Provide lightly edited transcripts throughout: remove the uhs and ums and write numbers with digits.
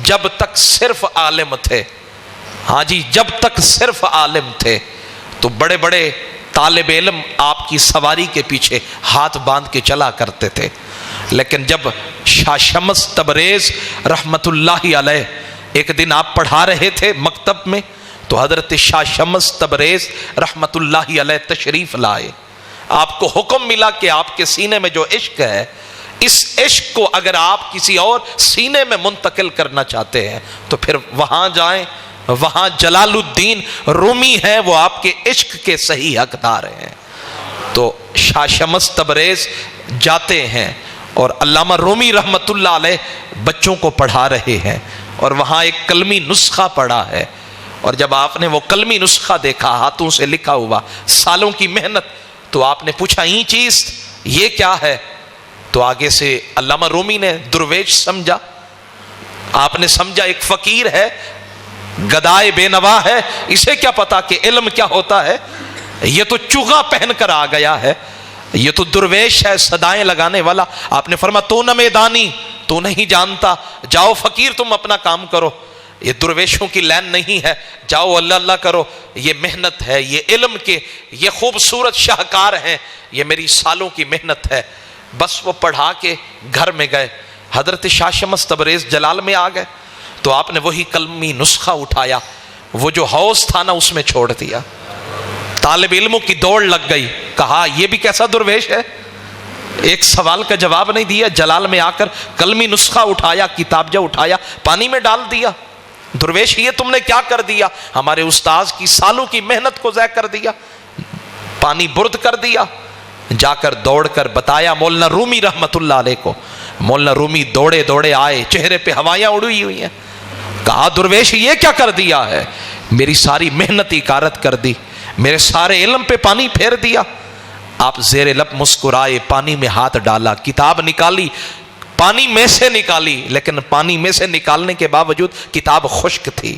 جب تک صرف عالم تھے، ہاں جی جب تک صرف عالم تھے تو بڑے بڑے طالب علم آپ کی سواری کے پیچھے ہاتھ باندھ کے چلا کرتے تھے، لیکن جب شاہ شمس تبریز رحمت اللہ علیہ ایک دن آپ پڑھا رہے تھے مکتب میں تو حضرت شاہ شمس تبریز رحمت اللہ علیہ تشریف لائے، آپ کو حکم ملا کہ آپ کے سینے میں جو عشق ہے اس عشق کو اگر آپ کسی اور سینے میں منتقل کرنا چاہتے ہیں تو پھر وہاں جائیں، وہاں جلال الدین رومی ہے، وہ آپ کے عشق کے صحیح حقدار ہیں۔ تو شاہ شمس تبریز جاتے ہیں اور علامہ رومی رحمت اللہ علیہ بچوں کو پڑھا رہے ہیں اور وہاں ایک کلمی نسخہ پڑھا ہے، اور جب آپ نے وہ کلمی نسخہ دیکھا ہاتھوں سے لکھا ہوا سالوں کی محنت تو آپ نے پوچھا یہ چیز یہ کیا ہے؟ تو آگے سے علامہ رومی نے درویش سمجھا، آپ نے سمجھا ایک فقیر ہے، گدائے بے نوا ہے، اسے کیا پتا کہ علم کیا ہوتا ہے، یہ تو چوغا پہن کر آ گیا ہے، یہ تو درویش ہے صدائیں لگانے والا۔ آپ نے فرمایا تو نہ میدانی، تو نہیں جانتا، جاؤ فقیر تم اپنا کام کرو، یہ درویشوں کی لین نہیں ہے، جاؤ اللہ اللہ کرو، یہ محنت ہے، یہ علم کے یہ خوبصورت شاہکار ہیں، یہ میری سالوں کی محنت ہے۔ بس وہ پڑھا کے گھر میں گئے، حضرت شاہ شمس تبریز جلال میں آ گئے تو آپ نے وہی کلمی نسخہ اٹھایا، وہ جو حوض تھا نا اس میں چھوڑ دیا۔ طالب علموں کی دوڑ لگ گئی، کہا یہ بھی کیسا درویش ہے، ایک سوال کا جواب نہیں دیا، جلال میں آ کر کلمی نسخہ اٹھایا، کتابجہ اٹھایا، پانی میں ڈال دیا۔ درویش یہ تم نے کیا کر دیا، ہمارے استاذ کی سالوں کی محنت کو ضائع کر دیا، پانی برد کر دیا۔ جا کر دوڑ کر بتایا مولانا رومی رحمت اللہ علیہ کو، مولانا رومی دوڑے دوڑے آئے، چہرے پہ ہوائیاں اڑی ہوئی ہیں، کہا درویش یہ کیا کر دیا ہے، میری ساری محنت غارت کر دی، میرے سارے علم پہ پانی پھیر دیا۔ آپ زیر لب مسکرائے، پانی میں ہاتھ ڈالا، کتاب نکالی، پانی میں سے نکالی، لیکن پانی میں سے نکالنے کے باوجود کتاب خشک تھی،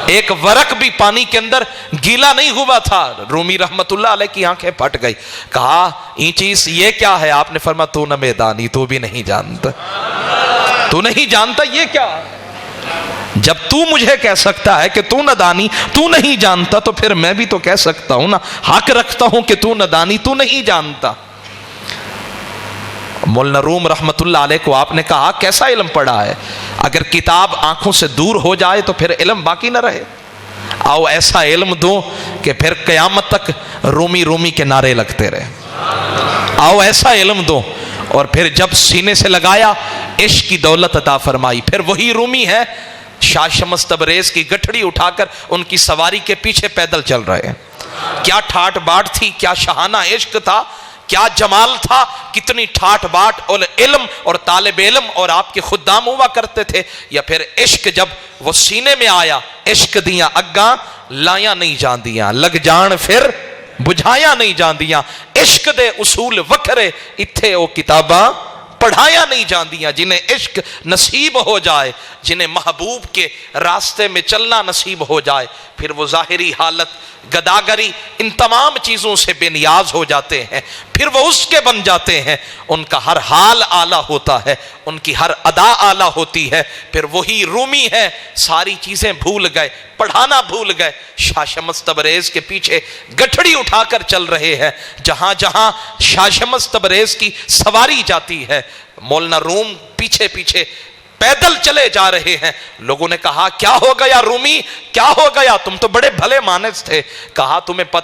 ایک ورق بھی پانی کے اندر گیلا نہیں ہوا تھا۔ رومی رحمت اللہ علیہ کی آنکھیں پھٹ گئی، کہا یہ چیز یہ کیا ہے؟ آپ نے فرمایا تو نہ میدانی، تو بھی نہیں جانتا، تو نہیں جانتا یہ کیا ہے؟ جب تو مجھے کہہ سکتا ہے کہ تو نہ دانی، تو نہیں جانتا، تو پھر میں بھی تو کہہ سکتا ہوں نا، حق رکھتا ہوں کہ تو نہ دانی، تو نہیں جانتا۔ مولانا روم رحمت اللہ علیہ کو آپ نے کہا کیسا علم پڑھا ہے، اگر کتاب آنکھوں سے دور ہو جائے تو پھر علم باقی نہ رہے، آؤ ایسا علم دو کہ پھر قیامت تک رومی رومی کے نعرے لگتے رہے، آؤ ایسا علم دو۔ اور پھر جب سینے سے لگایا عشق کی دولت عطا فرمائی، پھر وہی رومی ہے، شاہ شمس تبریز کی گٹھڑی اٹھا کر ان کی سواری کے پیچھے پیدل چل رہے ہیں۔ کیا ٹھاٹ باٹ تھی، کیا شاہانہ عشق تھا، کیا جمال تھا، کتنی ٹھاٹ باٹ اور علم اور طالب علم اور آپ کے خدام ہوا کرتے تھے، یا پھر عشق جب وہ سینے میں آیا، عشق دیاں اگاں لائیاں نہیں جاندیاں، لگ جان پھر بجھایا نہیں جاندیاں، عشق دے اصول وکھرے اتھے او کتاباں پڑھایا نہیں جاندیاں۔ جنہیں عشق نصیب ہو جائے، جنہیں محبوب کے راستے میں چلنا نصیب ہو جائے، پھر وہ ظاہری حالت، گداگری، ان تمام چیزوں سے بے نیاز ہو جاتے ہیں، پھر وہ اس کے بن جاتے ہیں، ان کا ہر حال اعلیٰ ہوتا ہے، ان کی ہر ادا اعلیٰ ہوتی ہے، پھر وہی رومی ہے، ساری چیزیں بھول گئے، پڑھانا بھول گئے، شاہ شمس تبریز کے پیچھے گٹھڑی اٹھا کر چل رہے ہیں، جہاں جہاں شاہ شمس تبریز کی سواری جاتی ہے مولانا روم پیچھے پیچھے پیدل چلے جا رہے ہیں۔ لوگوں نے کہا کیا ہو گیا رومی، کیا ہو گیا، تم تو بڑے بھلے مانس تھے، کہا تمہیں پتہ